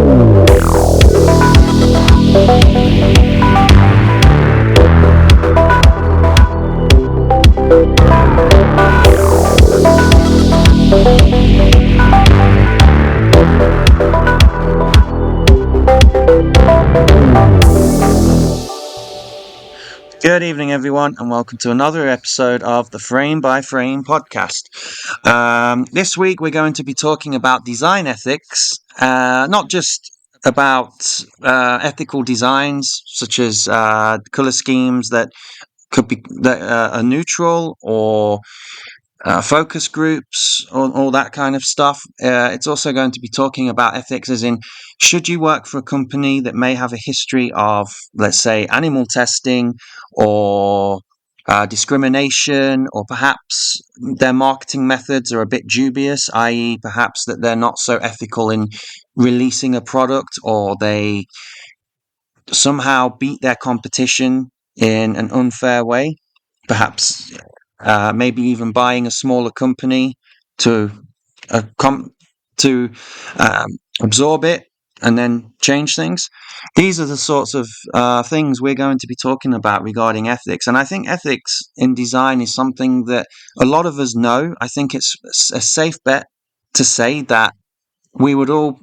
Good evening, everyone, and welcome to another episode of the Frame by Frame podcast. This week, we're going to be talking about design ethics, not just about ethical designs such as color schemes that could be that are neutral or focus groups, all that kind of stuff. It's also going to be talking about ethics, as in, should you work for a company that may have a history of, let's say, animal testing or discrimination, or perhaps their marketing methods are a bit dubious, i.e., perhaps that they're not so ethical in releasing a product, or they somehow beat their competition in an unfair way, perhaps maybe even buying a smaller company to uh, com- to um, absorb it and then change things. These are the sorts of things we're going to be talking about regarding ethics. And I think ethics in design is something that a lot of us know. I think it's a safe bet to say that we would all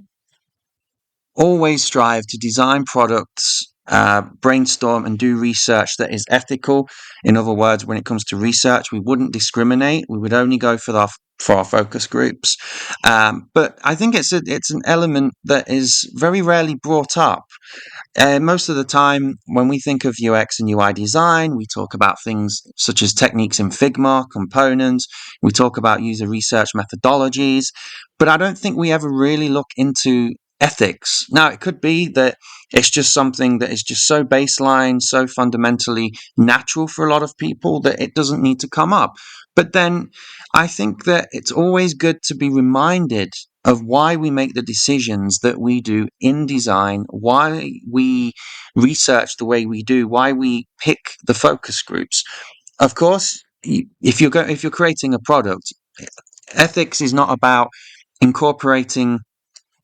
always strive to design products, brainstorm and do research that is ethical. In other words, when it comes to research, we wouldn't discriminate. We would only go for our focus groups. But I think it's an element that is very rarely brought up. Most of the time, when we think of UX and UI design, we talk about things such as techniques in Figma, components. We talk about user research methodologies, but I don't think we ever really look into ethics. Now, it could be that it's just something that is just so baseline, so fundamentally natural for a lot of people that it doesn't need to come up. But then I think that it's always good to be reminded of why we make the decisions that we do in design, why we research the way we do, why we pick the focus groups. Of course, if you're creating a product, ethics is not about incorporating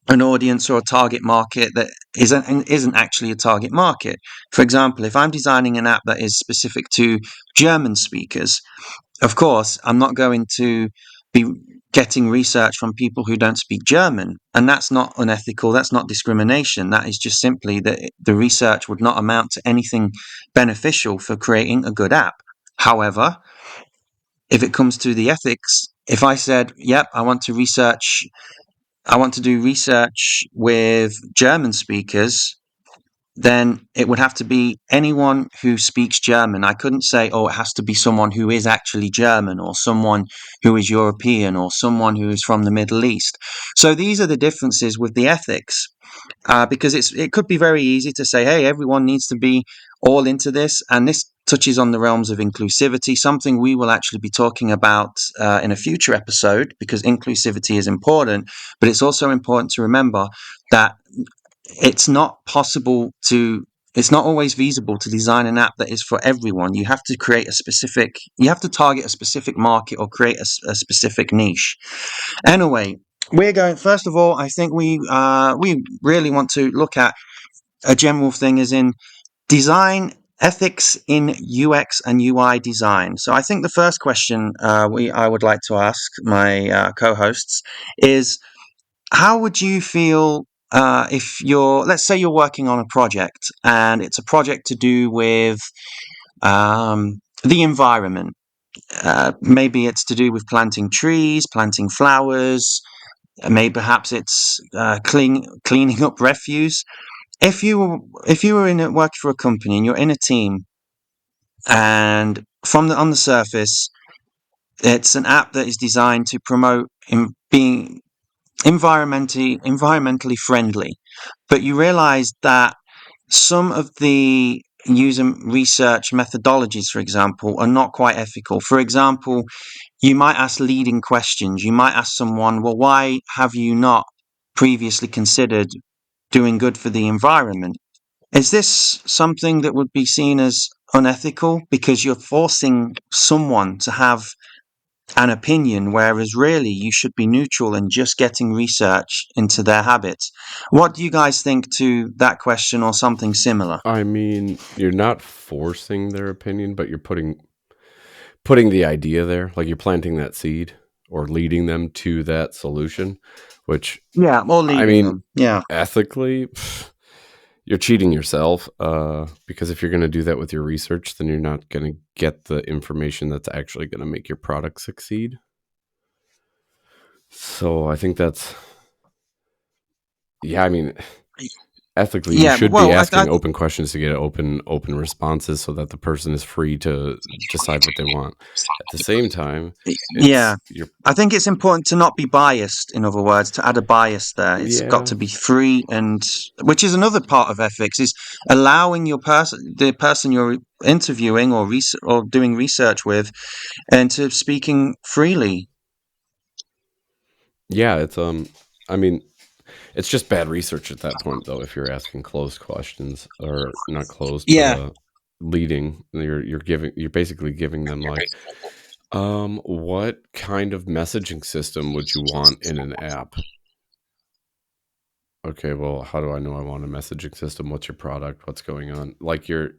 an audience or a target market that isn't actually a target market. For example, if I'm designing an app that is specific to German speakers, of course, I'm not going to be getting research from people who don't speak German. And that's not unethical. That's not discrimination. That is just simply that the research would not amount to anything beneficial for creating a good app. However, if it comes to the ethics, if I said, yep, I want to do research with German speakers, then it would have to be anyone who speaks German. I couldn't say, oh, it has to be someone who is actually German, or someone who is European, or someone who is from the Middle East. So these are the differences with the ethics, because it could be very easy to say, hey, everyone needs to be all into this, and this touches on the realms of inclusivity, something we will actually be talking about in a future episode, because inclusivity is important, but it's also important to remember that it's not possible to it's not always feasible to design an app that is for everyone. You have to you have to target a specific market, or create a specific niche. Anyway, we're going, first of all, I think we really want to look at a general thing, as in design ethics in UX and UI design. So I think the first question I would like to ask my co-hosts is, how would you feel if let's say you're working on a project, and it's a project to do with the environment? Maybe it's to do with planting trees, planting flowers. Maybe perhaps it's cleaning up refuse. If you were working for a company and you're in a team, and on the surface, it's an app that is designed to promote being environmentally friendly, but you realize that some of the user research methodologies, for example, are not quite ethical. For example, you might ask leading questions. You might ask someone, well, why have you not previously considered doing good for the environment? Is this something that would be seen as unethical, because you're forcing someone to have an opinion, whereas really you should be neutral and just getting research into their habits. What do you guys think to that question or something similar? I mean, you're not forcing their opinion, but you're putting the idea there, like you're planting that seed or leading them to that solution, which Yeah, or I leading mean, them. Yeah. ethically, you're cheating yourself, because if you're going to do that with your research, then you're not going to get the information that's actually going to make your product succeed. So I think that's, yeah, I mean, ethically, you Yeah, should be well, asking open questions to get open responses so that the person is free to decide what they want. At the same time, yeah, it's you're I think it's important to not be biased. In other words, to add a bias there, it's got yeah. to be free, and which is another part of ethics is allowing the person you're interviewing or doing research with, and to speaking freely. Yeah, it's I mean, it's just bad research at that point though if you're asking closed questions, or not closed, but Yeah, leading. You're basically giving them like, what kind of messaging system would you want in an app? Okay, well, how do I know I want a messaging system? What's your product? What's going on? Like you're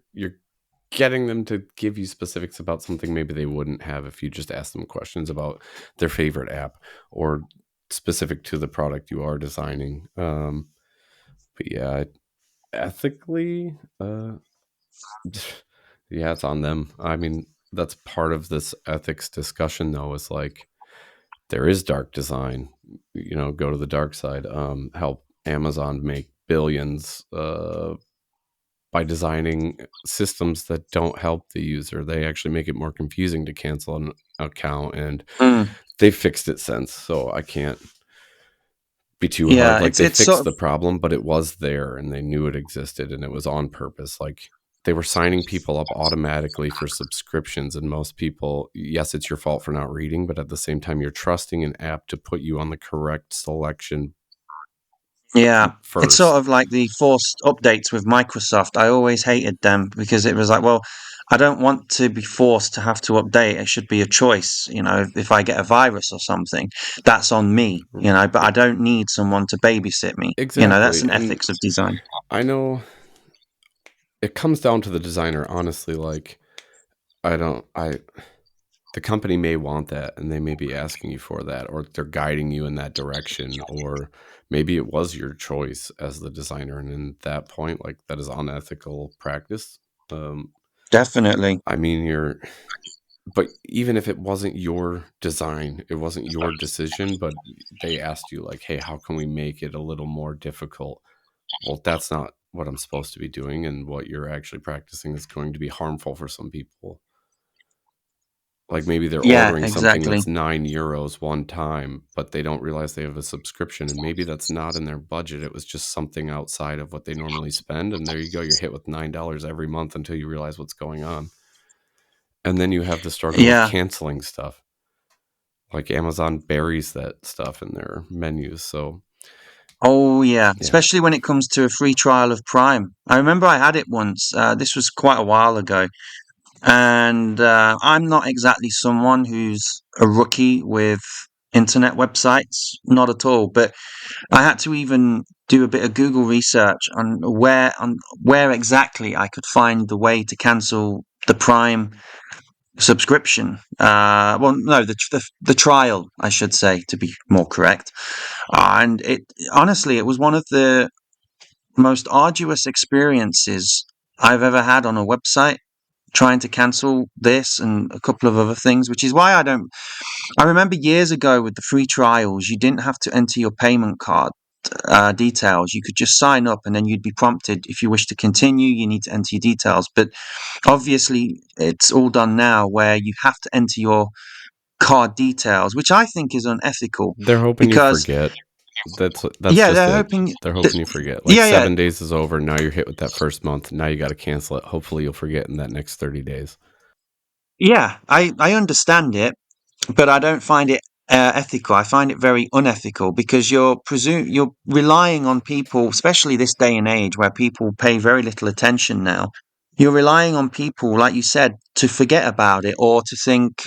getting them to give you specifics about something maybe they wouldn't have if you just ask them questions about their favorite app or specific to the product you are designing. But yeah, ethically, yeah, it's on them. I mean, that's part of this ethics discussion, though. Is like there is dark design. Go to the dark side. Help Amazon make billions by designing systems that don't help the user. They actually make it more confusing to cancel an account, and mm, they fixed it since. So I can't be too hard. yeah. Like they It's sort fixed of the problem, but it was there and they knew it existed and it was on purpose. Like they were signing people up automatically for subscriptions, and most people, yes, it's your fault for not reading, but at the same time, you're trusting an app to put you on the correct selection Yeah, it's sort first. of like the forced updates with Microsoft. I always hated them because it was like, well, I don't want to be forced to have to update. It should be a choice. If I get a virus or something, that's on me, but I don't need someone to babysit me. That's Exactly. an And ethics of design. I know it comes down to the designer, honestly. Like, I don't, I, the company may want that and they may be asking you for that, or they're guiding you in that direction, or maybe it was your choice as the designer, and in that point, like, that is unethical practice. um Definitely. I mean, but even if it wasn't your design, it wasn't your decision, but they asked you like, hey, how can we make it a little more difficult? Well, that's not what I'm supposed to be doing, and what you're actually practicing is going to be harmful for some people. Like maybe they're Yeah, ordering something exactly. that's €9 one time, but they don't realize they have a subscription, and maybe that's not in their budget. It was just something outside of what they normally spend, and there you go. You're hit with $9 every month until you realize what's going on, and then you have the struggle of Yeah. canceling stuff. Like Amazon buries that stuff in their menus. So Oh, yeah. yeah, Especially when it comes to a free trial of Prime. I remember I had it once. This was quite a while ago. And I'm not exactly someone who's a rookie with internet websites, not at all. But I had to even do a bit of Google research on where exactly I could find the way to cancel the Prime subscription. Well, no, the trial, I should say, to be more correct. And it honestly, it was one of the most arduous experiences I've ever had on a website trying to cancel this and a couple of other things, which is why I don't. I remember years ago with the free trials, you didn't have to enter your payment card details. You could just sign up and then you'd be prompted if you wish to continue, you need to enter your details. But obviously, it's all done now where you have to enter your card details, which I think is unethical they're hoping you because, forget. That's yeah, just they're it. hoping. They're That, hoping you forget. Like yeah, yeah, 7 days is over. Now you're hit with that first month. Now you got to cancel it. Hopefully you'll forget in that next 30 days. yeah. I understand it, but I don't find it ethical. I find it very unethical because you're relying on people, especially this day and age where people pay very little attention now. You're relying on people, like you said, to forget about it or to think.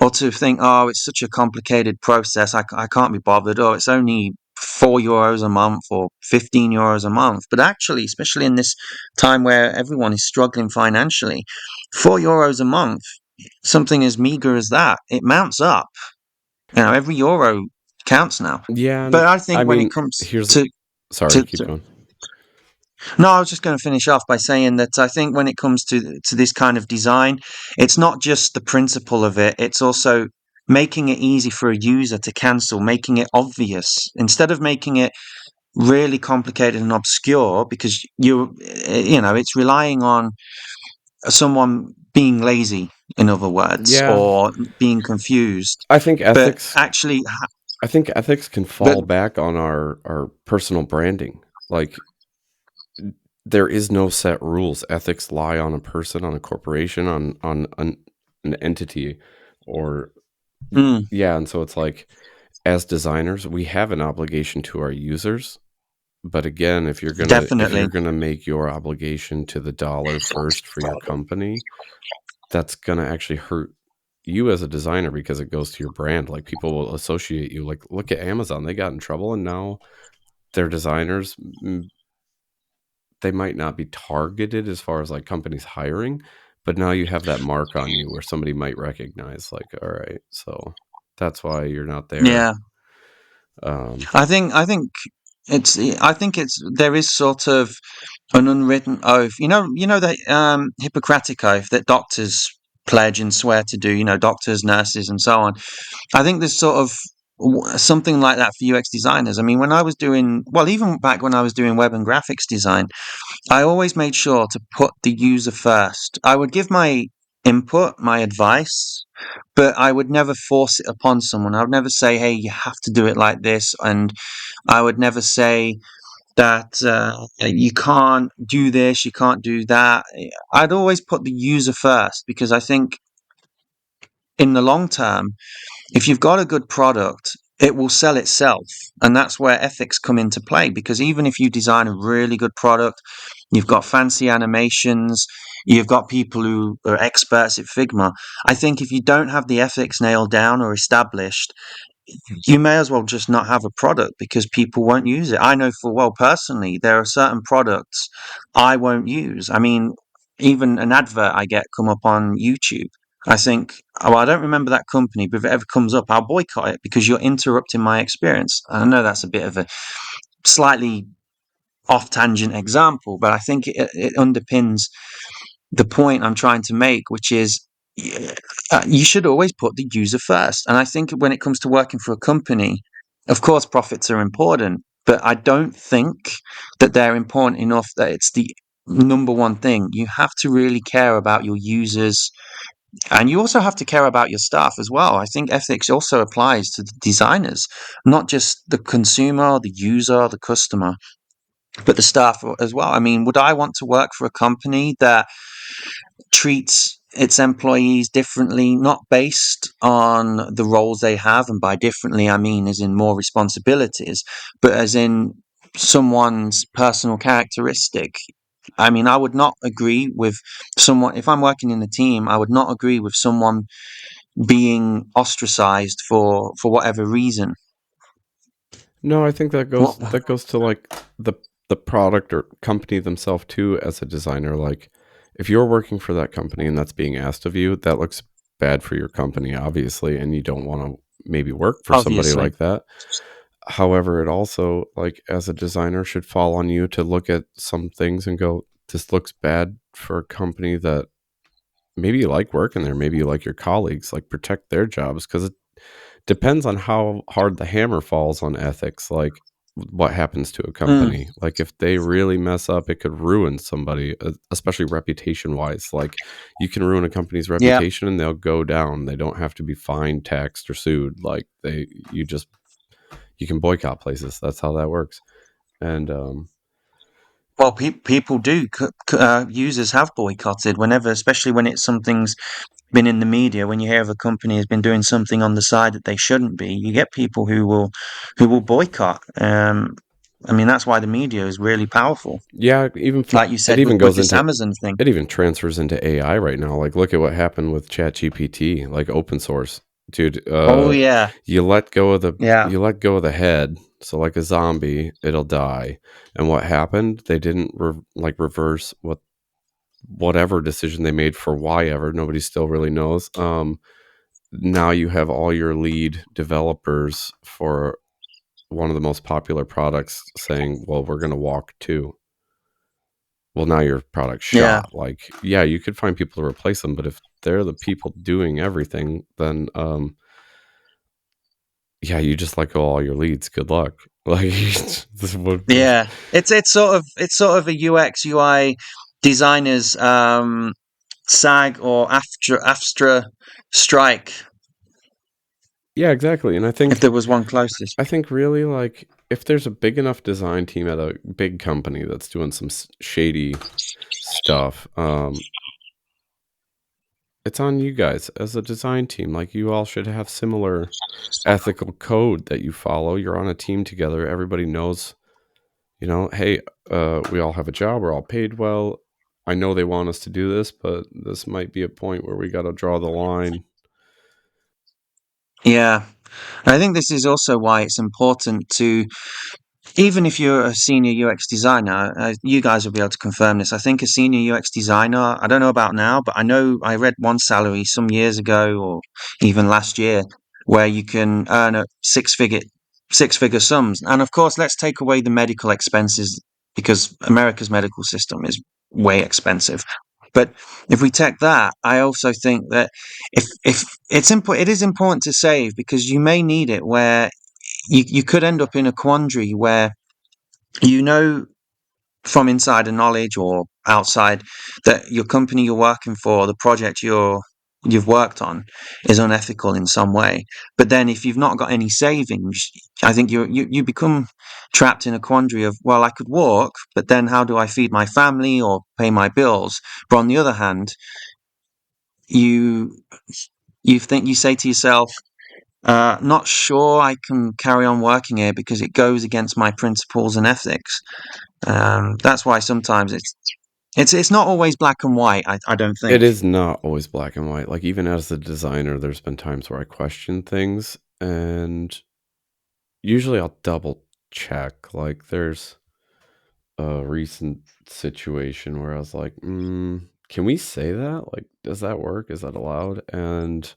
or to think, oh, it's such a complicated process, I can't be bothered, or it's only €4 a month or €15 a month. But actually, especially in this time where everyone is struggling financially, €4 a month, something as meager as that, it mounts up. Every euro counts now. Yeah, and But I I think when it mean, comes here's to, sorry, to, keep to going. no, I was just going to finish off by saying that I think when it comes to this kind of design, it's not just the principle of it; it's also making it easy for a user to cancel, making it obvious instead of making it really complicated and obscure. Because it's relying on someone being lazy, in other words, Yeah, or being confused. I think But ethics actually, I think ethics can but fall back on our personal branding. Like there is no set rules. Ethics lie on a person, on a corporation, on an entity, or mm, yeah. And so it's like, as designers, we have an obligation to our users. But again, if definitely, you're gonna make your obligation to the dollar first for your company, that's gonna actually hurt you as a designer because it goes to your brand. Like people will associate you. Like look at Amazon; they got in trouble, and now their designers, they might not be targeted as far as like companies hiring, but now you have that mark on you where somebody might recognize, like, all right, so that's why you're not there. yeah. Um, I think it's there is sort of an unwritten oath. You know that Hippocratic oath that doctors pledge and swear to do. Doctors, nurses, and so on. I think there's sort of something like that for UX designers. I mean, when I was doing, well, even back when I was doing web and graphics design, I always made sure to put the user first. I would give my input, my advice, but I would never force it upon someone. I would never say, "Hey, you have to do it like this," and I would never say that you can't do this, you can't do that. I'd always put the user first because I think in the long term, if you've got a good product, it will sell itself. And that's where ethics come into play because even if you design a really good product, you've got fancy animations, you've got people who are experts at Figma. I think if you don't have the ethics nailed down or established, you may as well just not have a product because people won't use it. I know for well personally, there are certain products I won't use. I mean, even an advert I get come up on YouTube. I think, oh, I don't remember that company, but if it ever comes up, I'll boycott it because you're interrupting my experience. I know that's a bit of a slightly off tangent example, but I think it underpins the point I'm trying to make, which is you should always put the user first. And I think when it comes to working for a company, of course, profits are important, but I don't think that they're important enough that it's the number one thing. You have to really care about your users and you also have to care about your staff as well. I think ethics also applies to the designers, not just the consumer, the user, the customer, but the staff as well. I mean, would I want to work for a company that treats its employees differently, not based on the roles they have, and by differently I mean as in more responsibilities, but as in someone's personal characteristic? I mean, I would not agree with someone if I'm working in a team. I would not agree with someone being ostracized for whatever reason. no, I think What? that goes to like the product or company themselves too. As a designer, like if you're working for that company and that's being asked of you, that looks bad for your company, obviously, and you don't want to maybe work for somebody Obviously, like that. However, it also, like, as a designer, should fall on you to look at some things and go, this looks bad for a company that maybe you like working there, maybe you like your colleagues, like protect their jobs, because it depends on how hard the hammer falls on ethics, like what happens to a mm, company. Like if they really mess up, it could ruin somebody, especially reputation wise. Like you can ruin a company's yeah. reputation and they'll go down. They don't have to be fined, taxed, or sued. Like you can boycott places. That's how that works. And Well, people do. Users have boycotted whenever, especially when it's something's been in the media. When you hear of a company has been doing something on the side that they shouldn't be, you get people who will boycott. I mean, that's why the media is really powerful. yeah, Like you it said even with goes this into Amazon thing. it even transfers into AI right now. Like look at what happened with ChatGPT, like open source. dude. Oh yeah, You let go of the yeah, you let go of the head. So like a zombie, it'll die. And what happened? They didn't reverse whatever decision they made for why ever. Nobody still really knows. Now you have all your lead developers for one of the most popular products saying, "Well, we're going to walk too." Well, now your product's yeah, shot. Like, yeah, you could find people to replace them, but if they're the people doing everything, then yeah, you just let go all your leads. Good luck. Like, this would, yeah. It's sort of a UX UI designers SAG or AFTRA strike, yeah, exactly. And if there was one closest. I think really like if there's a big enough design team at a big company that's doing some shady stuff, it's on you guys as a design team. Like you all should have similar ethical code that you follow. You're on a team together. Everybody knows, hey, we all have a job. We're all paid well. I know they want us to do this, but this might be a point where we got to draw the line. Yeah. I think this is also why it's important to, even if you're a senior UX designer, you guys will be able to confirm this. I think a senior UX designer, I don't know about now, but I know I read one salary some years ago or even last year where you can earn a six figure sums. And of course, let's take away the medical expenses because America's medical system is way expensive. But if we take that, I also think that if it is important to save because you may need it where you could end up in a quandary where you know from insider knowledge or outside that your company you're working for, the project you've worked on is unethical in some way. But then if you've not got any savings, I think you become trapped in a quandary of, well, I could walk, but then how do I feed my family or pay my bills? But on the other hand, you you say to yourself, not sure I can carry on working here because it goes against my principles and ethics. That's why sometimes it's not always black and white. I don't It think. is not always black and white. Like even as a designer, there's been times where I question things, and usually I'll double check. Like there's a recent situation where I was like, can we say that? Like, does that work? Is that allowed? And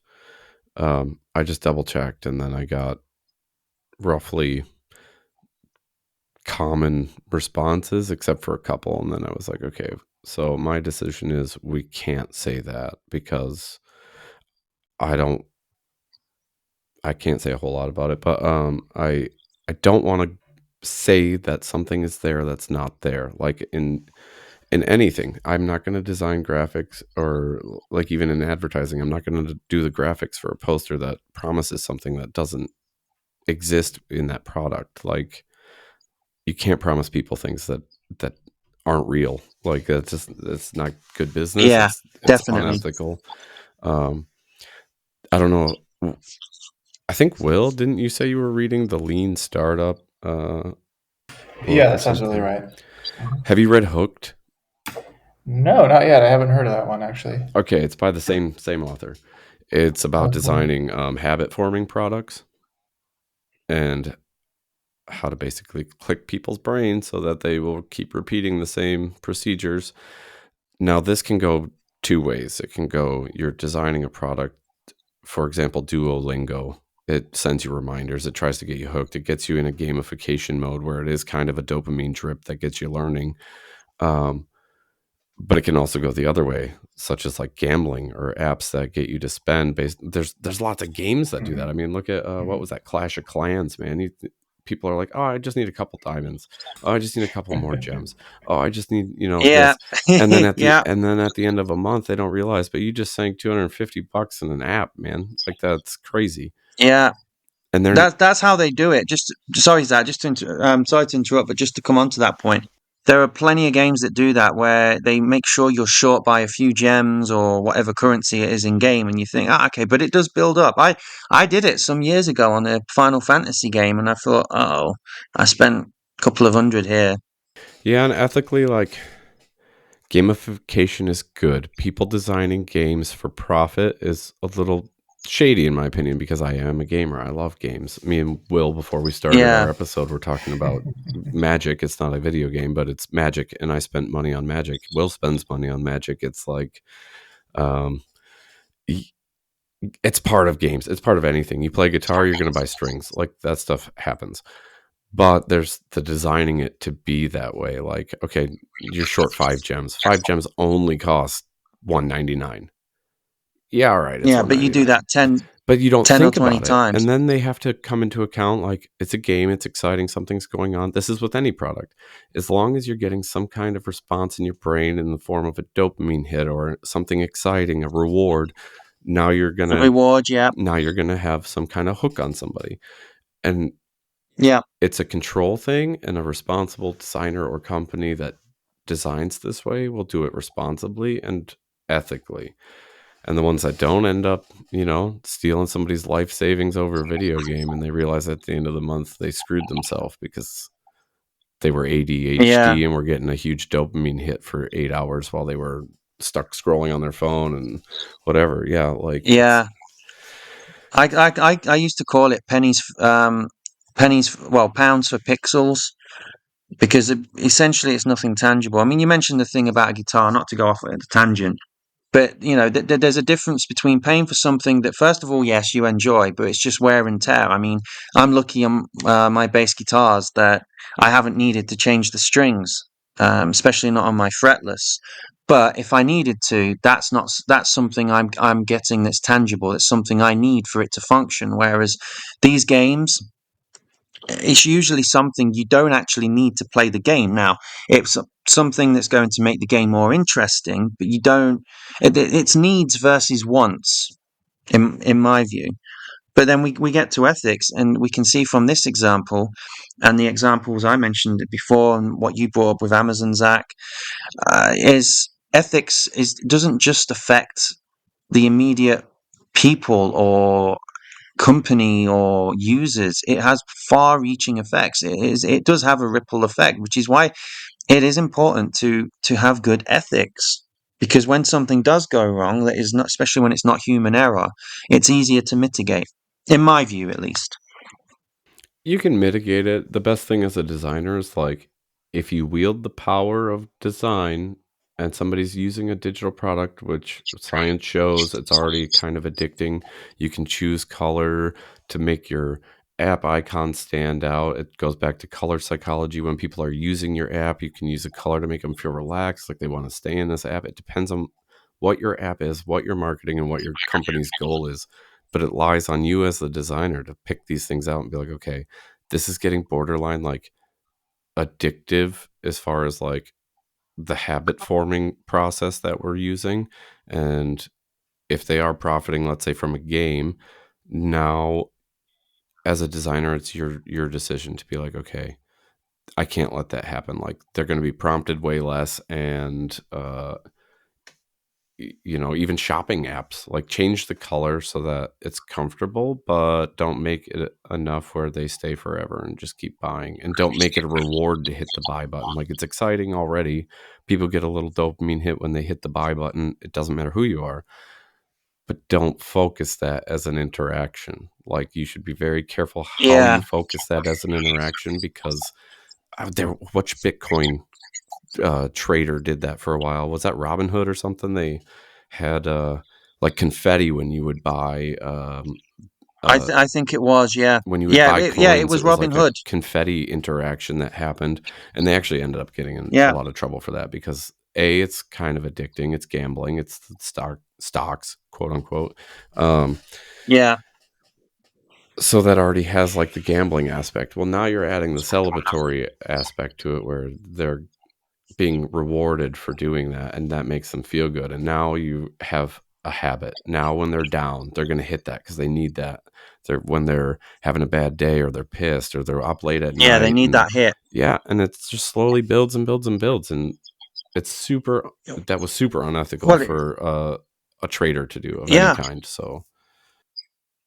I just double checked, and then I got roughly common responses, except for a couple. And then I was like, okay, so my decision is we can't say that because I can't say a whole lot about it, but I don't want to say that something is there that's not there. Like in anything, I'm not going to design graphics, or like even in advertising, I'm not going to do the graphics for a poster that promises something that doesn't exist in that product. Like you can't promise people things that aren't real. Like that's not good business. Yeah, It's definitely. unethical. Um, I don't know. I think Will, didn't you say you were reading the Lean Startup Yeah, book or that's absolutely something? right. Have you read Hooked? No, not yet. I haven't heard of that one actually. Okay, it's by the same author. It's about Oh, designing habit forming products and how to basically click people's brains so that they will keep repeating the same procedures. Now, this can go two ways. It can go, you're designing a product, for example, Duolingo. It sends you reminders. It tries to get you hooked. It gets you in a gamification mode where it is kind of a dopamine drip that gets you learning. But it can also go the other way, such as like gambling or apps that get you to spend. There's lots of games that do that. I mean, look at what was that, Clash of Clans, man. People are like, oh, I just need a couple diamonds. Oh, I just need a couple more gems. Oh, I just need Yeah, this. And then yeah, at the end of a month, they don't realize, but you just sank $250 in an app, man. Like that's crazy. yeah. And they're That's how they do it. Just sorry, Zach. Sorry to interrupt, but just to come on to that point, there are plenty of games that do that where they make sure you're short by a few gems or whatever currency it is in game, and you think, okay, but it does build up. I did it some years ago on a Final Fantasy game, and I thought, oh, I spent a couple of hundred here. yeah, and ethically, like gamification is good. People designing games for profit is a little shady in my opinion, because I am a gamer. I love games. Me and Will, before we started our episode, we're talking about Magic. It's not a video game, but it's Magic, and I spent money on Magic. Will spends money on Magic. It's like, it's part of games. It's part of anything. You play guitar, you're going to buy strings. Like, that stuff happens. But there's the designing it to be that way. Like, okay, you're short 5 gems. 5 gems only cost $199. Yeah, all right, it's Yeah, but you do $199. that 10, But you don't 10 or think 20 about it. times. And then they have to come into account, like, it's a game, it's exciting, something's going on. This is with any product. As long as you're getting some kind of response in your brain in the form of a dopamine hit or something exciting, a reward, now you're gonna Reward, yeah. have some kind of hook on somebody. And Yeah. it's a control thing, and a responsible designer or company that designs this way will do it responsibly and ethically. And the ones that don't end up, stealing somebody's life savings over a video game, and they realize at the end of the month they screwed themselves because they were ADHD and were getting a huge dopamine hit for 8 hours while they were stuck scrolling on their phone and whatever. Yeah, like, yeah. I used to call it pennies, pounds for pixels, because essentially it's nothing tangible. I mean, you mentioned the thing about a guitar, not to go off at a tangent, but there's a difference between paying for something that, first of all, yes, you enjoy, but it's just wear and tear. I mean, I'm lucky on my bass guitars that I haven't needed to change the strings, especially not on my fretless. But if I needed to, that's something I'm getting that's tangible. It's something I need for it to function. Whereas these games, it's usually something you don't actually need to play the game. Now, it's something that's going to make the game more interesting, but you don't. It's needs versus wants, in my view. But then we get to ethics, and we can see from this example, and the examples I mentioned before, and what you brought up with Amazon, Zach, is ethics doesn't just affect the immediate people or company or users. It has far-reaching effects. It does have a ripple effect, which is why it is important to have good ethics. Because when something does go wrong, that is not, especially when it's not human error, it's easier to mitigate, in my view, at least. you can mitigate it. The best thing as a designer is, like, if you wield the power of design and somebody's using a digital product, which science shows it's already kind of addicting, you can choose color to make your app icon stand out. It goes back to color psychology. When people are using your app, you can use a color to make them feel relaxed, like they want to stay in this app. It depends on what your app is, what your marketing, and what your company's goal is. But it lies on you as the designer to pick these things out and be like, okay, this is getting borderline, like, addictive as far as, like, the habit forming process that we're using. And if they are profiting, let's say, from a game, now as a designer, it's your decision to be like, okay, I can't let that happen. Like, they're going to be prompted way less. And even shopping apps, like, change the color so that it's comfortable, but don't make it enough where they stay forever and just keep buying. And don't make it a reward to hit the buy button. Like, it's exciting already. People get a little dopamine hit when they hit the buy button. It doesn't matter who you are, but don't focus that as an interaction. Like, you should be very careful how you focus that as an interaction, because which Bitcoin trader did that for a while? Was that Robinhood or something? They had like confetti when you would buy. I think it was, yeah. When you would buy coins, it was like Robinhood. a confetti interaction that happened, and they actually ended up getting in a lot of trouble for that, because it's kind of addicting. It's gambling. It's stocks, quote unquote. Yeah. So that already has, like, the gambling aspect. Well, now you're adding the celebratory aspect to it, where they're being rewarded for doing that, and that makes them feel good. And now you have a habit. Now when they're down, they're going to hit that because they need that. When they're having a bad day, or they're pissed, or they're up late at night. Yeah, they need that hit. Yeah, and it just slowly builds and builds and builds. And that was super unethical for a trader to do of any kind. So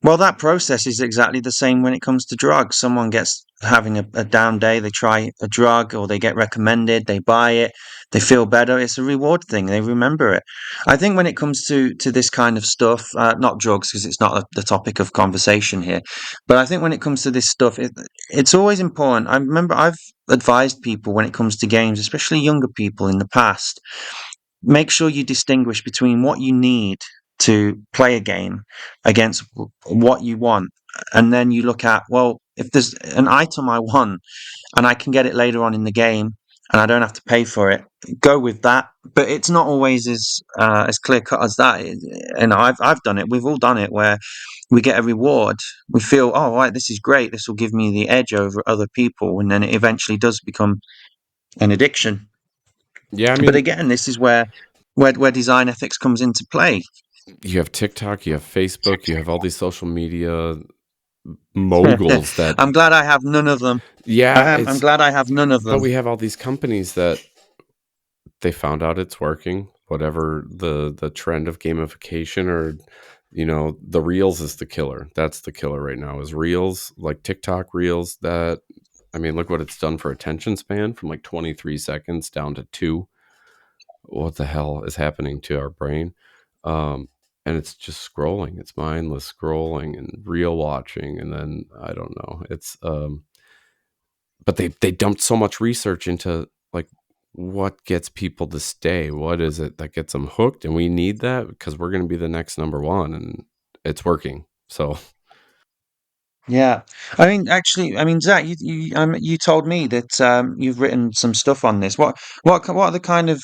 Well, that process is exactly the same when it comes to drugs. Someone gets having a down day, they try a drug or they get recommended, they buy it, they feel better. It's a reward thing. They remember it. I think when it comes to this kind of stuff, not drugs because it's not the topic of conversation here, but I think when it comes to this stuff, it's always important. I remember I've advised people when it comes to games, especially younger people in the past, make sure you distinguish between what you need to play a game against what you want. And then you look at, well, if there's an item I want and I can get it later on in the game and I don't have to pay for it, go with that. But it's not always as clear cut as that. And I've done it. We've all done it where we get a reward. We feel, oh, right, this is great. This will give me the edge over other people. And then it eventually does become an addiction. Yeah, I But mean, again, this is where design ethics comes into play. you have TikTok, you have Facebook, you have all these social media moguls that, I'm glad I have none of them. yeah, I'm glad I have none of but them. we have all these companies that they found out it's working, whatever the trend of gamification, or the reels is the killer. That's the killer right now, is reels, like TikTok reels. That, I mean, look what it's done for attention span, from like 23 seconds down to 2. What the hell is happening to our brain? And it's just scrolling. It's mindless scrolling and reel watching, and then I don't know. It's but they dumped so much research into, like, what gets people to stay. What is it that gets them hooked? And we need that because we're going to be the next number one, and it's working. So Yeah, actually, Zach, you told me that you've written some stuff on this. What are the kind of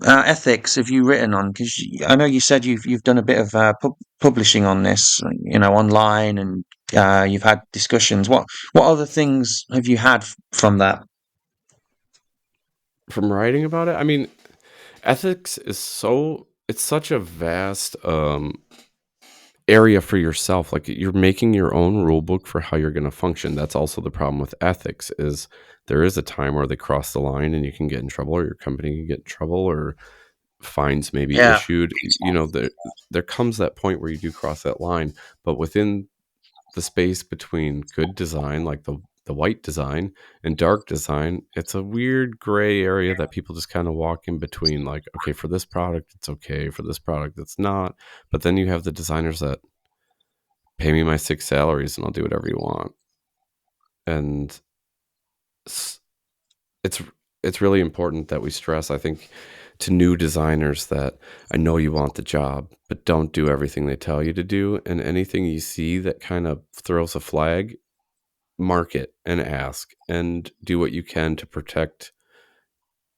ethics have you written on? Because I know you said you've done a bit of publishing on this, online, and you've had discussions. What other things have you had from that? from writing about it, I mean, ethics is it's such a vast area for yourself. Like, you're making your own rule book for how you're going to function. That's also the problem with ethics, is there is a time where they cross the line and you can get in trouble, or your company can get in trouble, or fines may be Yeah. issued. There comes that point where you do cross that line, but within the space between good design, like the white design, and dark design, it's a weird gray area that people just kind of walk in between. Like, okay, for this product it's okay, for this product it's not. But then you have the designers that pay me my 6 salaries and I'll do whatever you want. And it's really important that we stress, I think, to new designers, that I know you want the job, but don't do everything they tell you to do. And anything you see that kind of throws a flag, mark it and ask, and do what you can to protect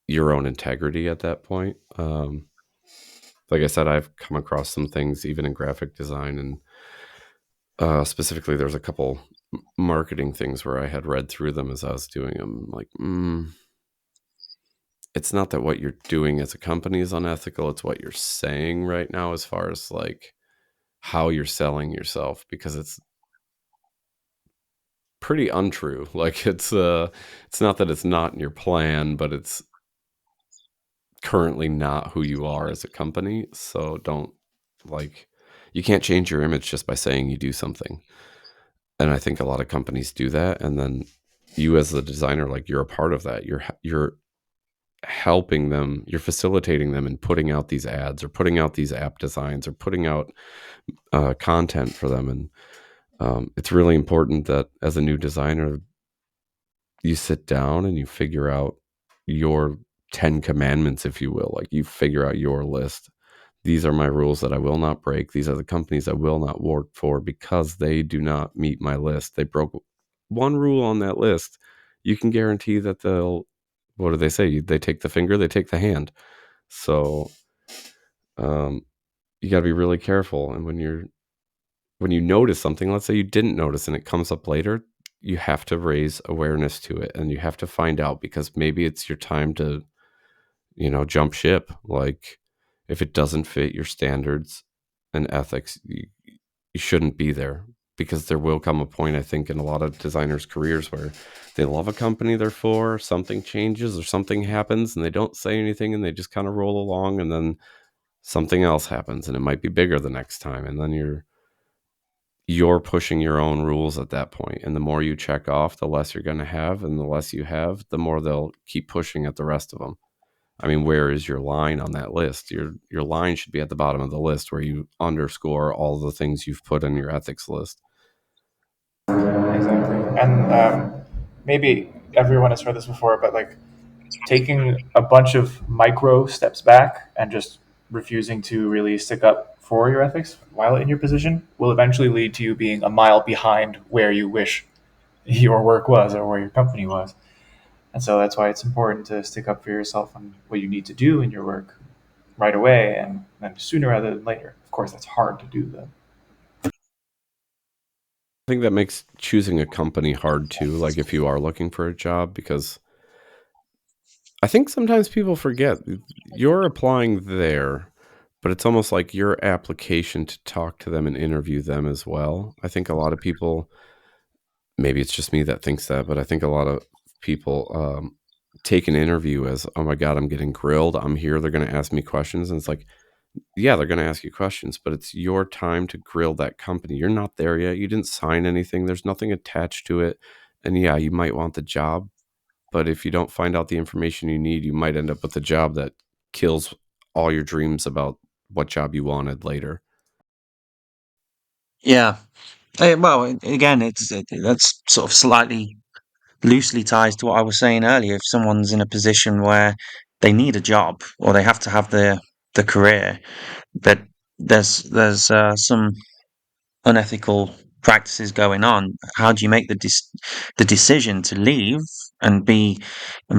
your own integrity at that point. Like I said, I've come across some things even in graphic design, and specifically there's a couple marketing things where I had read through them as I was doing them, like, it's not that what you're doing as a company is unethical, it's what you're saying right now as far as like how you're selling yourself, because it's pretty untrue. Like, it's not that it's not in your plan, but it's currently not who you are as a company. So don't, like, you can't change your image just by saying you do something. And I think a lot of companies do that, and then you as the designer, like, you're a part of that. You're helping them, you're facilitating them in putting out these ads, or putting out these app designs, or putting out content for them. And it's really important that as a new designer, you sit down and you figure out your 10 commandments, if you will. Like, you figure out your list. These are my rules that I will not break. These are the companies I will not work for because they do not meet my list. They broke one rule on that list. You can guarantee that they'll, what do they say? They take the finger, they take the hand. So you got to be really careful. And when you notice something, let's say you didn't notice and it comes up later, you have to raise awareness to it, and you have to find out, because maybe it's your time to, jump ship. Like, if it doesn't fit your standards and ethics, you shouldn't be there, because there will come a point, I think, in a lot of designers' careers where they love a company they're for, something changes or something happens and they don't say anything and they just kind of roll along, and then something else happens and it might be bigger the next time, and then you're pushing your own rules at that point. And the more you check off, the less you're going to have. And the less you have, the more they'll keep pushing at the rest of them. I mean, where is your line on that list? Your line should be at the bottom of the list where you underscore all the things you've put on your ethics list. Exactly. And maybe everyone has heard this before, but like taking a bunch of micro steps back and just refusing to really stick up for your ethics while in your position will eventually lead to you being a mile behind where you wish your work was or where your company was. And so that's why it's important to stick up for yourself on what you need to do in your work right away and then sooner rather than later. Of course, that's hard to do though. I think that makes choosing a company hard too, like if you are looking for a job, because I think sometimes people forget you're applying there, but it's almost like your application to talk to them and interview them as well. I think a lot of people, maybe it's just me that thinks that, but I think a lot of people take an interview as, oh my God, I'm getting grilled. I'm here. They're going to ask me questions. And it's like, yeah, they're going to ask you questions, but it's your time to grill that company. You're not there yet. You didn't sign anything. There's nothing attached to it. And yeah, you might want the job, but if you don't find out the information you need, you might end up with a job that kills all your dreams about what job you wanted later. Yeah. Well, again, that's sort of slightly loosely ties to what I was saying earlier. If someone's in a position where they need a job or they have to have the career, but there's some unethical practices going on. How do you make the decision to leave and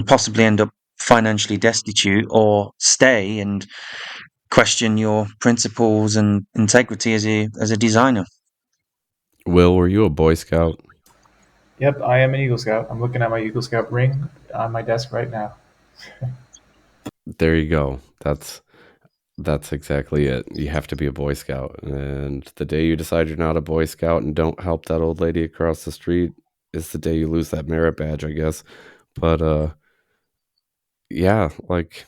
possibly end up financially destitute, or stay and question your principles and integrity as a designer? Will, were you a Boy Scout? Yep, I am an Eagle Scout. I'm looking at my Eagle Scout ring on my desk right now. There you go. That's exactly it. You have to be a Boy Scout. And the day you decide you're not a Boy Scout and don't help that old lady across the street is the day you lose that merit badge, I guess. But yeah, like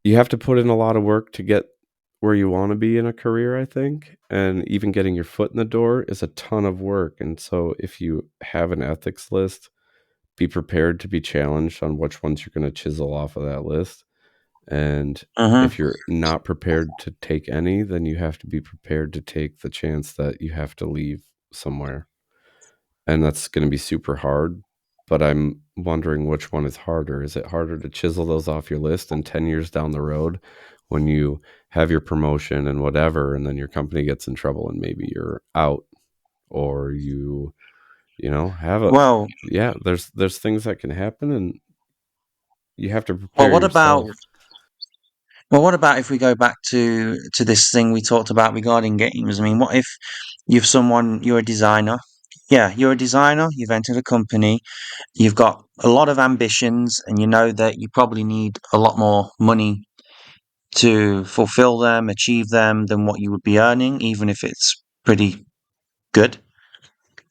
you have to put in a lot of work to get where you want to be in a career, I think. And even getting your foot in the door is a ton of work. And so if you have an ethics list, be prepared to be challenged on which ones you're going to chisel off of that list. And Mm-hmm. if you're not prepared to take any, then you have to be prepared to take the chance that you have to leave somewhere. And that's going to be super hard. But I'm wondering which one is harder. Is it harder to chisel those off your list and 10 years down the road when you have your promotion and whatever, and then your company gets in trouble and maybe you're out, or have a, Well, yeah, there's things that can happen, and you have to well, prepare what about yourself. what about if we go back to this thing we talked about regarding games? I mean, what if you're a designer? Yeah, you're a designer. You've entered a company. You've got a lot of ambitions, and you know that you probably need a lot more money to fulfill them, achieve them, than what you would be earning, even if it's pretty good.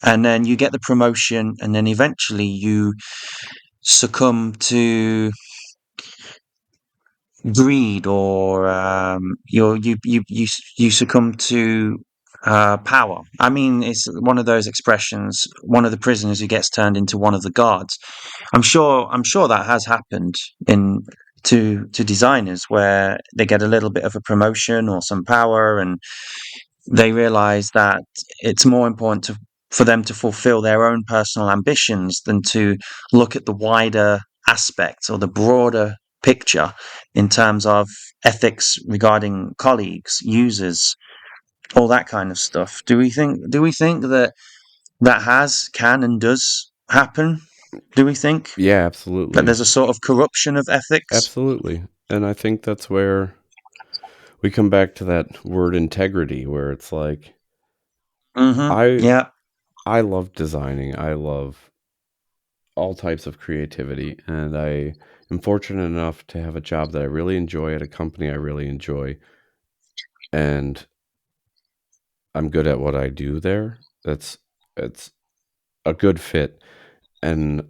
And then you get the promotion, and then eventually you succumb to greed, or you succumb to power. I mean, it's one of those expressions. One of the prisoners who gets turned into one of the guards. I'm sure that has happened in to designers, where they get a little bit of a promotion or some power, and they realize that it's more important for them to fulfill their own personal ambitions than to look at the wider aspects or the broader picture in terms of ethics regarding colleagues, users, all that kind of stuff. Do we think that can and does happen? Do we think Yeah, that absolutely. there's a sort of corruption of ethics? Absolutely. And I think that's where we come back to that word integrity, where it's like Mm-hmm. I Yeah. I love designing. I love all types of creativity, and I am fortunate enough to have a job that I really enjoy at a company I really enjoy, and I'm good at what I do there. It's a good fit. And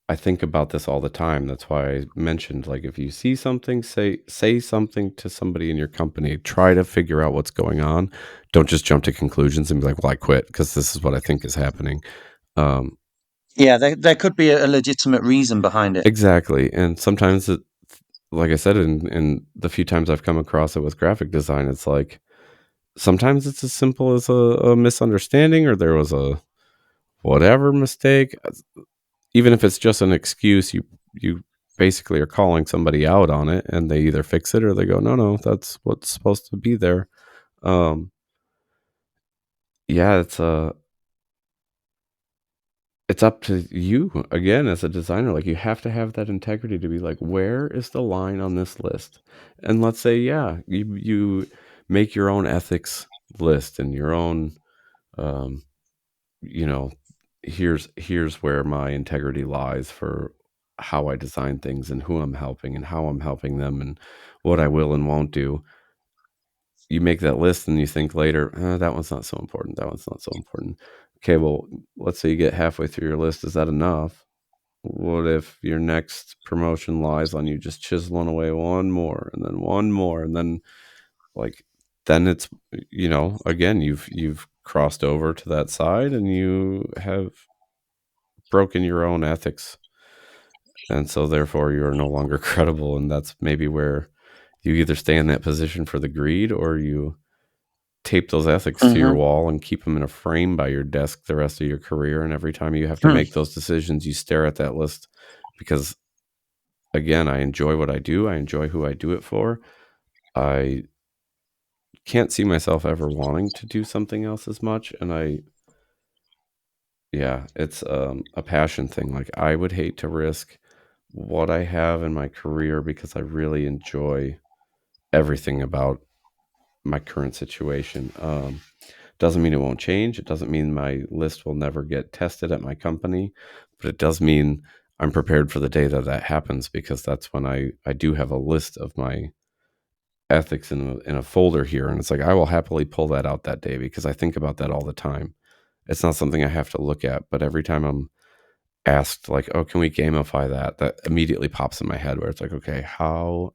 I think about this all the time. That's why I mentioned, like, if you see something, say something to somebody in your company. Try to figure out what's going on. Don't just jump to conclusions and be like, "Well, I quit because this is what I think is happening." Um, Yeah, there could be a legitimate reason behind it. exactly, and sometimes it, like I said, in the few times I've come across it with graphic design, it's like sometimes it's as simple as a misunderstanding, or there was a whatever mistake. Even if it's just an excuse, you basically are calling somebody out on it, and they either fix it or they go, no, that's what's supposed to be there. Yeah, it's up to you again as a designer. Like, you have to have that integrity to be like, where is the line on this list? And let's say, yeah, you make your own ethics list and your own, um, you know, here's where my integrity lies for how I design things and who I'm helping and how I'm helping them and what I will and won't do. You make that list and you think later, that one's not so important. That one's not so important. Okay, well, let's say you get halfway through your list. Is that enough? What if your next promotion lies on you just chiseling away one more and then one more and then, like, then it's, again, you've crossed over to that side and you have broken your own ethics, and so therefore you're no longer credible. And that's maybe where you either stay in that position for the greed, or you tape those ethics to your wall and keep them in a frame by your desk the rest of your career. And every time you have to make those decisions, you stare at that list, because again, I enjoy what I do. I enjoy who I do it for. I can't see myself ever wanting to do something else as much. And it's a passion thing. Like, I would hate to risk what I have in my career because I really enjoy everything about my current situation. Doesn't mean it won't change. It doesn't mean my list will never get tested at my company, but it does mean I'm prepared for the day that happens, because that's when I do have a list of my ethics in a folder here. And it's like, I will happily pull that out that day because I think about that all the time. It's not something I have to look at, but every time I'm asked, like, oh, can we gamify that immediately pops in my head, where it's like, okay, how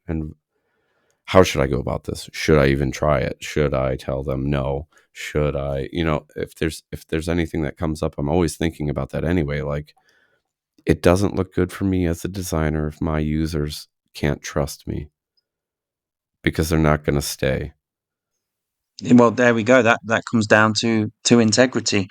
should I go about this? Should I even try it? Should I tell them no? Should I, if there's anything that comes up, I'm always thinking about that anyway. Like, it doesn't look good for me as a designer if my users can't trust me, because they're not going to stay. Well, there we go. That comes down to integrity.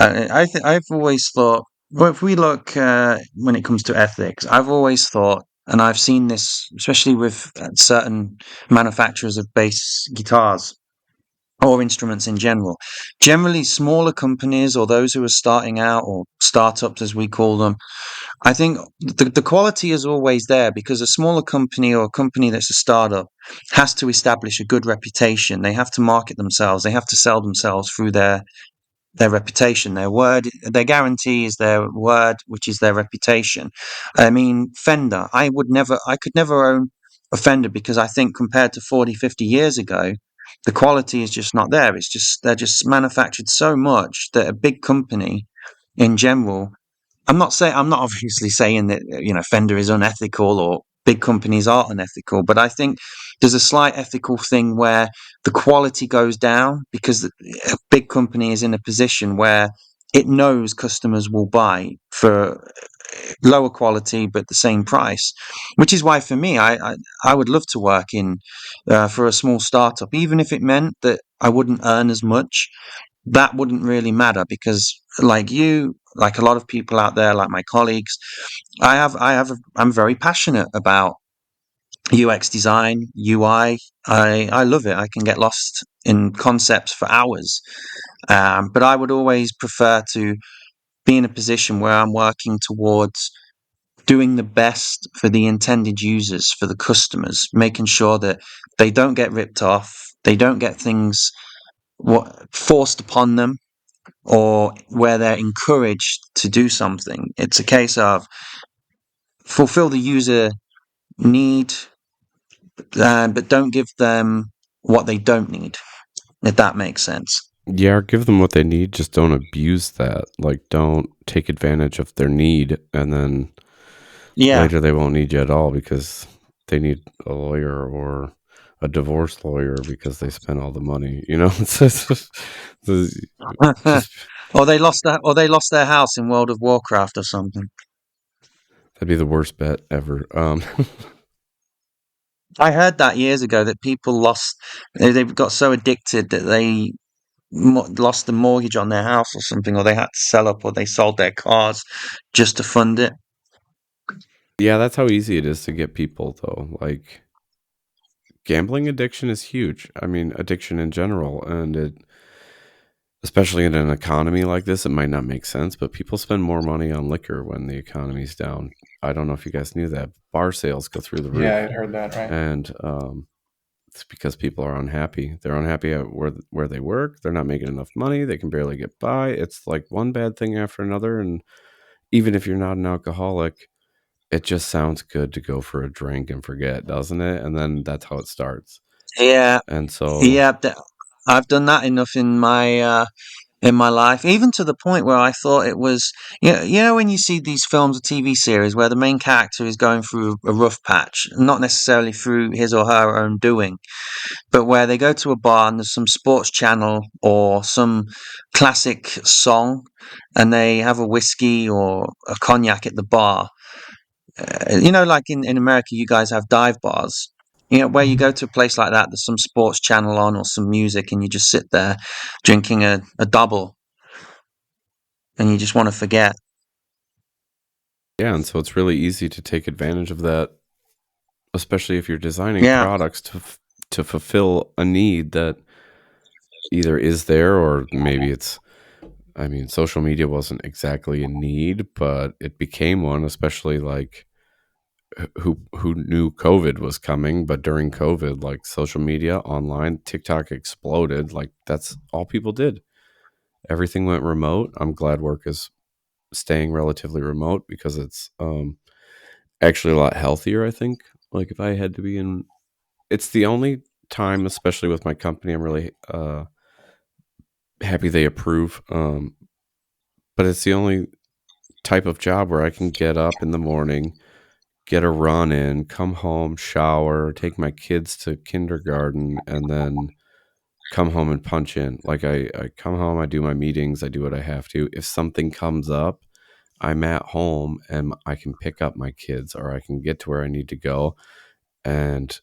I've always thought. Well, if we look when it comes to ethics, I've always thought, and I've seen this especially with certain manufacturers of bass guitars or instruments in general. Generally, smaller companies or those who are starting out, or startups as we call them, I think the quality is always there, because a smaller company or a company that's a startup has to establish a good reputation. They have to market themselves. They have to sell themselves through their reputation, their word. Their guarantee is their word, which is their reputation. I mean, Fender, I could never own a Fender, because I think compared to 40, 50 years ago, the quality is just not there. They're just manufactured so much that a big company in general, I'm not obviously saying that Fender is unethical or big companies are unethical, but I think there's a slight ethical thing where the quality goes down, because a big company is in a position where it knows customers will buy for lower quality but the same price, which is why for me, I would love to work in for a small startup, even if it meant that I wouldn't earn as much. That wouldn't really matter, because like a lot of people out there, like my colleagues, I'm very passionate about UX design, UI. I love it. I can get lost in concepts for hours. But I would always prefer to be in a position where I'm working towards doing the best for the intended users, for the customers, making sure that they don't get ripped off, they don't get things forced upon them, or where they're encouraged to do something. It's a case of fulfill the user need, but don't give them what they don't need, if that makes sense. Yeah, give them what they need. Just don't abuse that. Like, don't take advantage of their need and then Yeah. Later, they won't need you at all because they need a lawyer or a divorce lawyer because they spent all the money. Just Or they lost their house in World of Warcraft or something. that'd be the worst bet ever. I heard that years ago that people they got so addicted that they lost the mortgage on their house or something, or they had to sell up, or they sold their cars just to fund it. Yeah, that's how easy it is to get people, though. Like, gambling addiction is huge. I mean, addiction in general, and especially in an economy like this, it might not make sense, but people spend more money on liquor when the economy's down. I don't know if you guys knew that. Bar sales go through the roof. Yeah, I'd heard that, right? And it's because people are unhappy. They're unhappy at where they work. They're not making enough money. They can barely get by. It's like one bad thing after another. And even if you're not an alcoholic, it just sounds good to go for a drink and forget, doesn't it? And then that's how it starts. Yeah, And so, yeah. I've done that enough in my life, even to the point where I thought it was, you know, when you see these films or TV series where the main character is going through a rough patch, not necessarily through his or her own doing, but where they go to a bar and there's some sports channel or some classic song, and they have a whiskey or a cognac at the bar. You know, like in America, you guys have dive bars. You know, where you go to a place like that, there's some sports channel on or some music, and you just sit there drinking a double, and you just want to forget. yeah. And so it's really easy to take advantage of that, especially if you're designing Yeah, products to fulfill a need that either is there or maybe it's, I mean, social media wasn't exactly a need, but it became one, especially like who knew COVID was coming, but during COVID, like social media, online, TikTok exploded. Like that's all people did. Everything went remote. I'm glad work is staying relatively remote because it's actually a lot healthier, I think. Like if I had to be in, it's the only time, especially with my company, I'm really happy they approve. But it's the only type of job where I can get up in the morning, get a run in, come home, shower, take my kids to kindergarten, and then come home and punch in. Like I come home, I do my meetings, I do what I have to. If something comes up, I'm at home and I can pick up my kids or I can get to where I need to go. And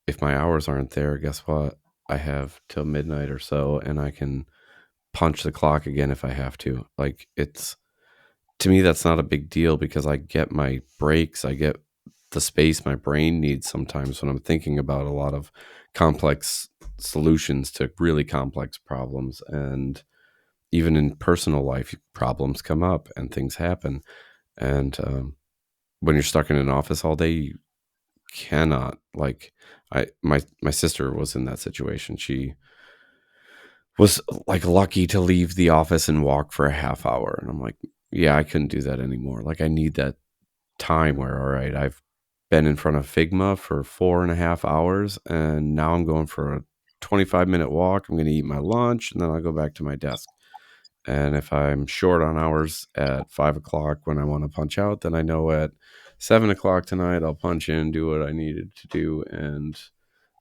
if my hours aren't there, guess what? I have till midnight or so and I can punch the clock again if I have to. Like it's, to me, that's not a big deal because I get my breaks. I get the space my brain needs sometimes when I'm thinking about a lot of complex solutions to really complex problems. And even in personal life, problems come up and things happen. And when you're stuck in an office all day, you cannot, like, my sister was in that situation. She was like lucky to leave the office and walk for a half hour. And I'm like, yeah, I couldn't do that anymore. Like I need that time where, all right, I've been in front of Figma for 4.5 hours and now I'm going for a 25-minute walk. I'm going to eat my lunch and then I'll go back to my desk. And if I'm short on hours at 5 o'clock when I want to punch out, then I know at 7 o'clock tonight, I'll punch in, do what I needed to do. And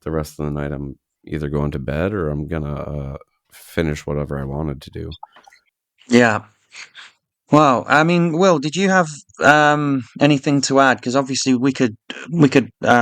the rest of the night, I'm either going to bed or I'm going to finish whatever I wanted to do. yeah. Well, I mean, Will, did you have anything to add? Because obviously we could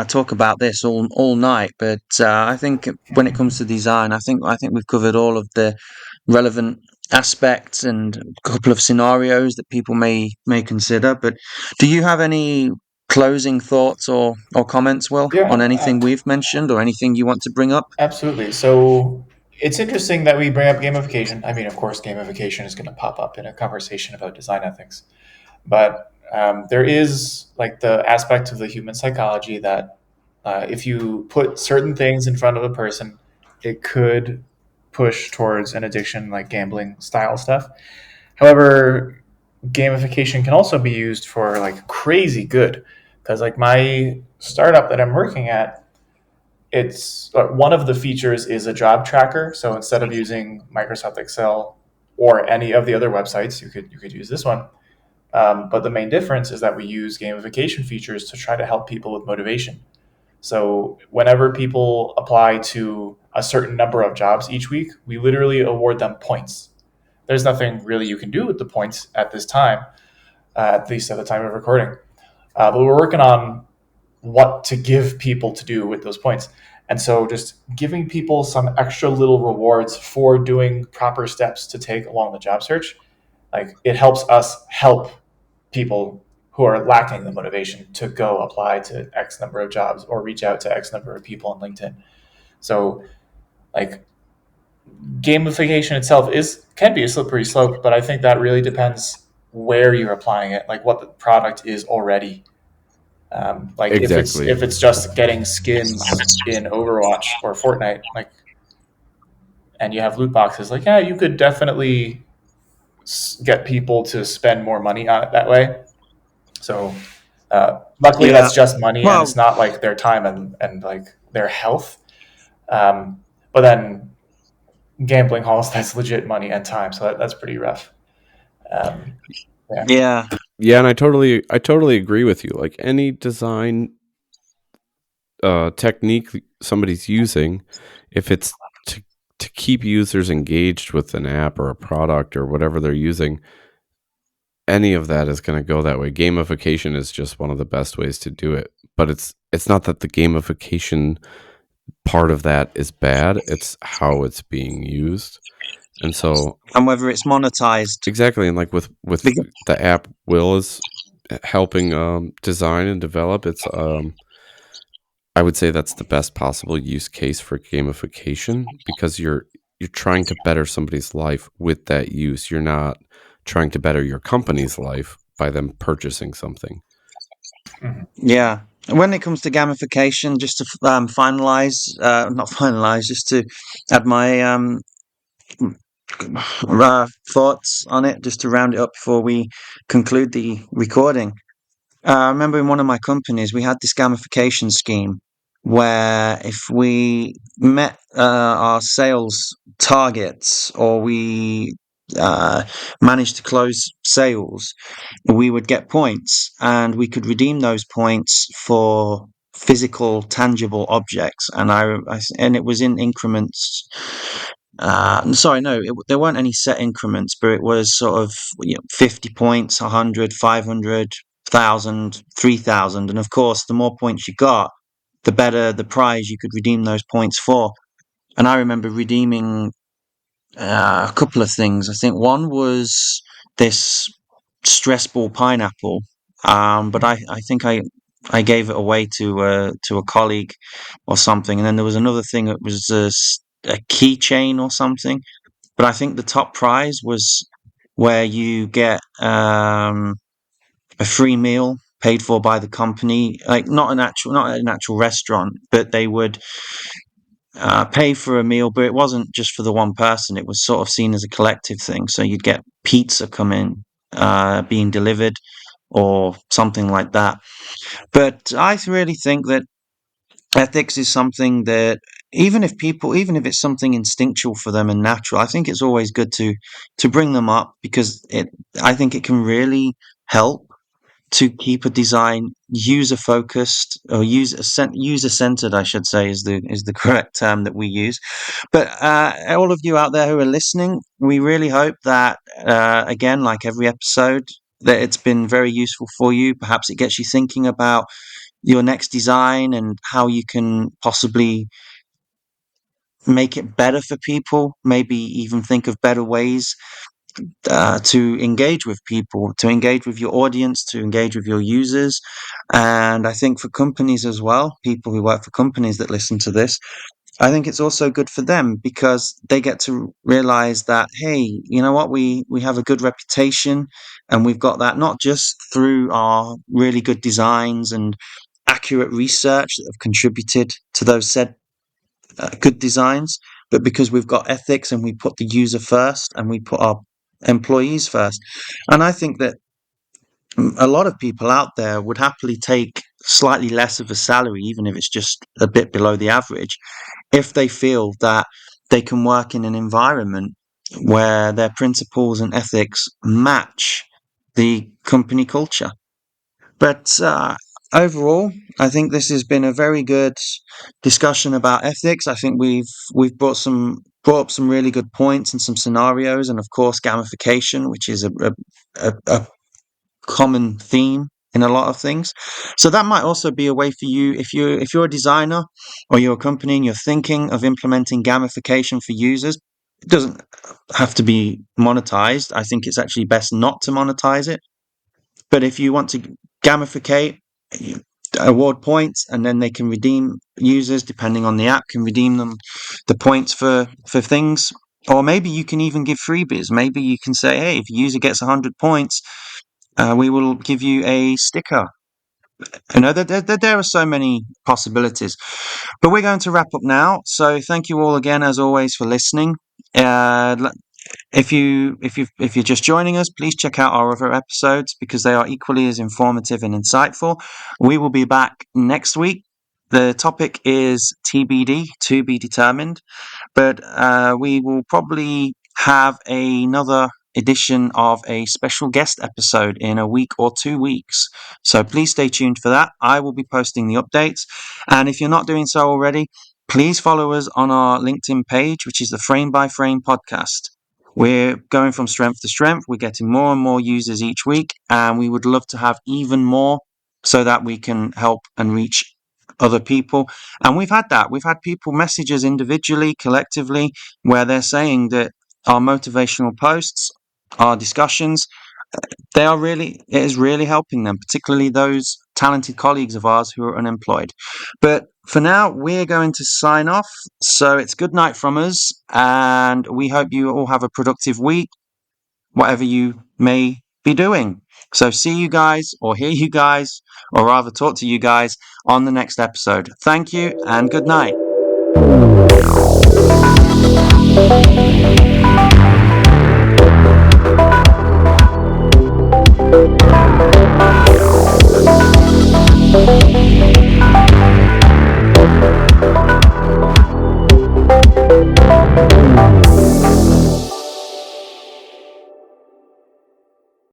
talk about this all night, but I think when it comes to design, I think we've covered all of the relevant aspects and a couple of scenarios that people may consider. But do you have any closing thoughts or comments, Will, on Yeah, anything we've mentioned or anything you want to bring up? absolutely. So it's interesting that we bring up gamification. I mean, of course, gamification is going to pop up in a conversation about design ethics, but there is like the aspect of the human psychology that if you put certain things in front of a person, it could push towards an addiction, like gambling style stuff. However, gamification can also be used for like crazy good, because like my startup that I'm working at, it's one of the features is a job tracker. So instead of using Microsoft Excel or any of the other websites, you could use this one. But the main difference is that we use gamification features to try to help people with motivation. So whenever people apply to a certain number of jobs each week, we literally award them points. There's nothing really you can do with the points at this time, at least at the time of recording. But we're working on what to give people to do with those points. And so just giving people some extra little rewards for doing proper steps to take along the job search, like it helps us help people who are lacking the motivation to go apply to X number of jobs or reach out to X number of people on LinkedIn. So like gamification itself can be a slippery slope, but I think that really depends where you're applying it, like what the product is already. Like Exactly. if it's just getting skins in Overwatch or Fortnite, like, and you have loot boxes, like, yeah, you could definitely get people to spend more money on it that way. So luckily, Yeah. that's just money, and Well, it's not like their time and like their health. But then gambling halls, that's legit money and time, so that's pretty rough. yeah. Yeah, and I totally agree with you. Like any design technique somebody's using, if it's to keep users engaged with an app or a product or whatever they're using, any of that is going to go that way. Gamification is just one of the best ways to do it. But it's not that the gamification part of that is bad, it's how it's being used. And so And whether it's monetized. exactly, and like with Because- the app Will is helping design and develop, it's I would say that's the best possible use case for gamification, because you're trying to better somebody's life with that use. You're not trying to better your company's life by them purchasing something. Yeah. When it comes to gamification, just to finalize, not finalize, just to add my thoughts on it, just to round it up before we conclude the recording. I remember in one of my companies, we had this gamification scheme where if we met our sales targets, or we managed to close sales, we would get points, and we could redeem those points for physical, tangible objects. And it was in increments. Sorry, no, there weren't any set increments, but it was sort of 50 points, 100, 500, 1,000, 3,000. And of course, the more points you got, the better the prize you could redeem those points for. And I remember redeeming a couple of things. I think one was this stress ball pineapple, but I think I gave it away to a colleague or something. And then there was another thing that was a keychain or something. But I think the top prize was where you get a free meal paid for by the company, like not an actual restaurant, but they would pay for a meal, but it wasn't just for the one person. It was sort of seen as a collective thing. So you'd get pizza coming, being delivered, or something like that. But I really think that ethics is something that even if it's something instinctual for them and natural, I think it's always good to bring them up, because I think it can really help to keep a design user focused, or user centered, I should say, is the correct term that we use. But all of you out there who are listening, we really hope that again, like every episode, that it's been very useful for you. Perhaps it gets you thinking about your next design and how you can possibly make it better for people, maybe even think of better ways to engage with people, to engage with your audience, to engage with your users. And I think for companies as well, people who work for companies that listen to this, I think it's also good for them, because they get to realize that, hey, you know what, we have a good reputation, and we've got that not just through our really good designs and accurate research that have contributed to those said good designs, but because we've got ethics, and we put the user first, and we put our employees first. And I think that a lot of people out there would happily take slightly less of a salary, even if it's just a bit below the average, if they feel that they can work in an environment where their principles and ethics match the company culture. But overall, I think this has been a very good discussion about ethics. I think we've brought up some really good points and some scenarios, and of course, gamification, which is a common theme in a lot of things. So that might also be a way for you if you're a designer or you're a company and you're thinking of implementing gamification for users. It doesn't have to be monetized. I think it's actually best not to monetize it. But if you want to gamificate, you award points, and then they can redeem users depending on the app can redeem them the points for things. Or maybe you can even give freebies. Maybe you can say, hey, if a user gets 100 points, we will give you a sticker. You know, there are so many possibilities. But we're going to wrap up now. So thank you all again, as always, for listening. If you're just joining us, please check out our other episodes because they are equally as informative and insightful. We will be back next week. The topic is TBD, to be determined, but we will probably have another edition of a special guest episode in a week or 2 weeks. So please stay tuned for that. I will be posting the updates, and if you're not doing so already, please follow us on our LinkedIn page, which is the Frame by Frame podcast. We're going from strength to strength. We're getting more and more users each week, and we would love to have even more so that we can help and reach other people. And we've had that. We've had people message us individually, collectively, where they're saying that our motivational posts, our discussions, it is really helping them, particularly those talented colleagues of ours who are unemployed. But for now, we're going to sign off. So it's good night from us, and we hope you all have a productive week, whatever you may be doing. So see you guys, or hear you guys, or rather talk to you guys on the next episode. Thank you, and good night.